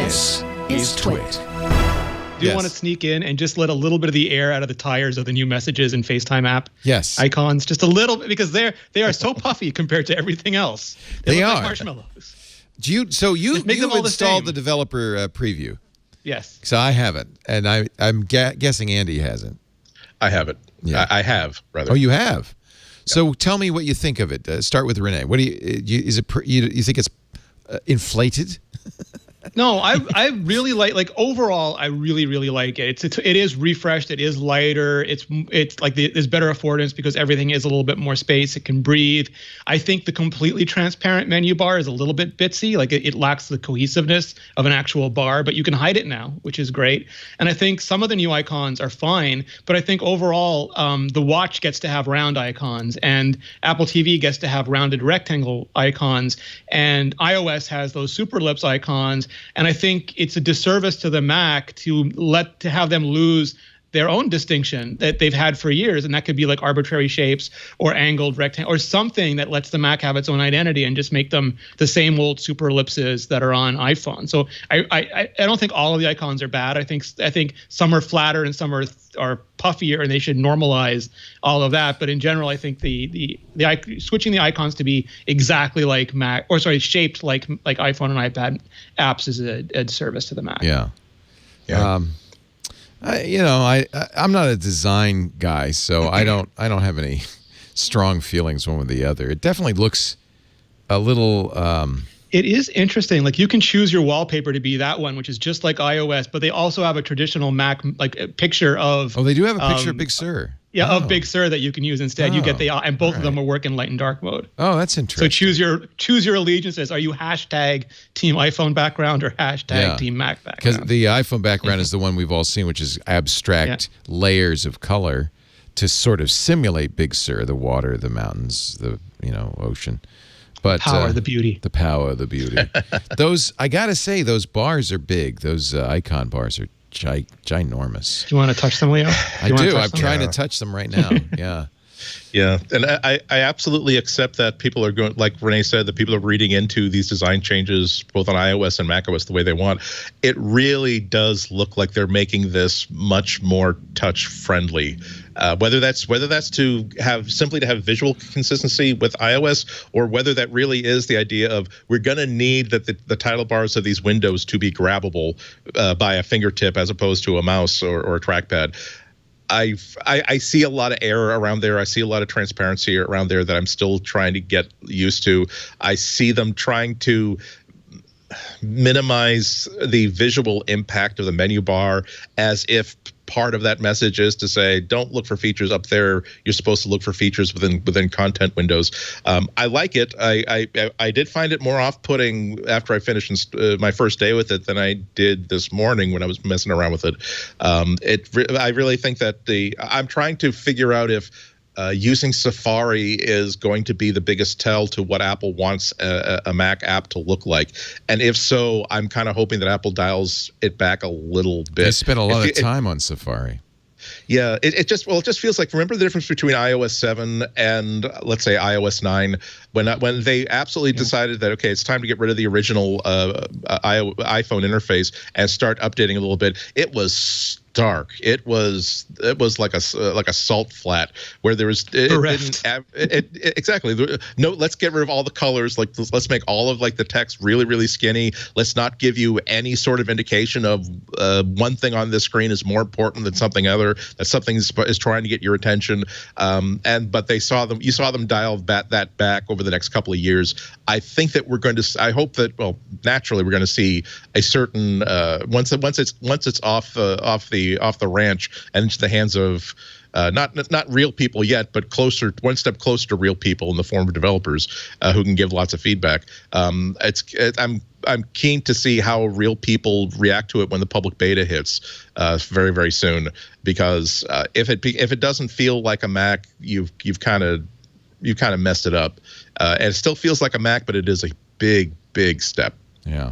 This is TWiT. Do you want to sneak in and just let a little bit of the air out of the tires of the new messages and FaceTime app icons? Just a little bit, because they are so puffy compared to everything else. They look like marshmallows. You installed the developer preview? Yes. So I haven't, and I'm guessing Andy hasn't. I haven't. Yeah. I have, rather. Oh, you have? So tell me what you think of it. Start with Renee. What do you think it's inflated? No, I really like overall. I really like it. It is refreshed. It is lighter. It's like there's better affordance because everything is a little bit more space. It can breathe. I think the completely transparent menu bar is a little bit bitsy. Like it lacks the cohesiveness of an actual bar, but you can hide it now, which is great. And I think some of the new icons are fine, but I think overall the watch gets to have round icons, and Apple TV gets to have rounded rectangle icons, and iOS has those super ellipse icons. And I think it's a disservice to the Mac to have them lose their own distinction that they've had for years, and that could be like arbitrary shapes or angled rectangle or something that lets the Mac have its own identity and just make them the same old super ellipses that are on iPhone. So I don't think all of the icons are bad. I think some are flatter and some are puffier, and they should normalize all of that. But in general, I think the switching the icons to be exactly like Mac, or sorry, shaped like iPhone and iPad apps is a service to the Mac. Yeah. I'm not a design guy, so I don't have any strong feelings one way or the other. It definitely looks a little. It is interesting. Like you can choose your wallpaper to be that one, which is just like iOS, but they also have a traditional Mac like a picture of. Oh, they do have a picture of Big Sur. Yeah, of Big Sur that you can use instead. You get and both of them will work in light and dark mode. Oh, that's interesting. So choose your allegiances. Are you hashtag Team iPhone background or hashtag Team Mac background? Because the iPhone background is the one we've all seen, which is abstract layers of color to sort of simulate Big Sur, the water, the mountains, the ocean. But power, the beauty. The power, the beauty. Those, I gotta say, those bars are big. Those icon bars are ginormous. Do you want to touch them, Leo? I do. I'm trying to touch them right now. Yeah. Yeah, and I absolutely accept that people are going, like Renee said, that people are reading into these design changes both on iOS and macOS the way they want. It really does look like they're making this much more touch friendly. Whether that's to have visual consistency with iOS, or whether that really is the idea of we're going to need that the title bars of these windows to be grabbable by a fingertip as opposed to a mouse or a trackpad. I see a lot of error around there. I see a lot of transparency around there that I'm still trying to get used to. I see them trying to minimize the visual impact of the menu bar, as if part of that message is to say, don't look for features up there. You're supposed to look for features within content windows. I like it. I did find it more off-putting after I finished my first day with it than I did this morning when I was messing around with it. I really think that I'm trying to figure out if using Safari is going to be the biggest tell to what Apple wants a Mac app to look like. And if so, I'm kind of hoping that Apple dials it back a little bit. They spent a lot of time on Safari. Yeah, it just feels like, remember the difference between iOS 7 and let's say iOS 9 when they absolutely decided that, okay, it's time to get rid of the original iPhone interface and start updating a little bit. It was dark. It was like a salt flat where there was exactly no. Let's get rid of all the colors. Like let's make all of like the text really really Let's not give you any sort of indication of one thing on this screen is more important than something other. That something is trying to get your attention. But you saw them dial that back over the next couple of years. I think that we're going to. I hope that naturally we're going to see a certain once it's off the ranch and into the hands of not real people yet, but one step closer to real people in the form of developers who can give lots of feedback. I'm keen to see how real people react to it when the public beta hits very very soon, because if it doesn't feel like a Mac, you've kind of messed it up. And it still feels like a Mac, but it is a big step. Yeah.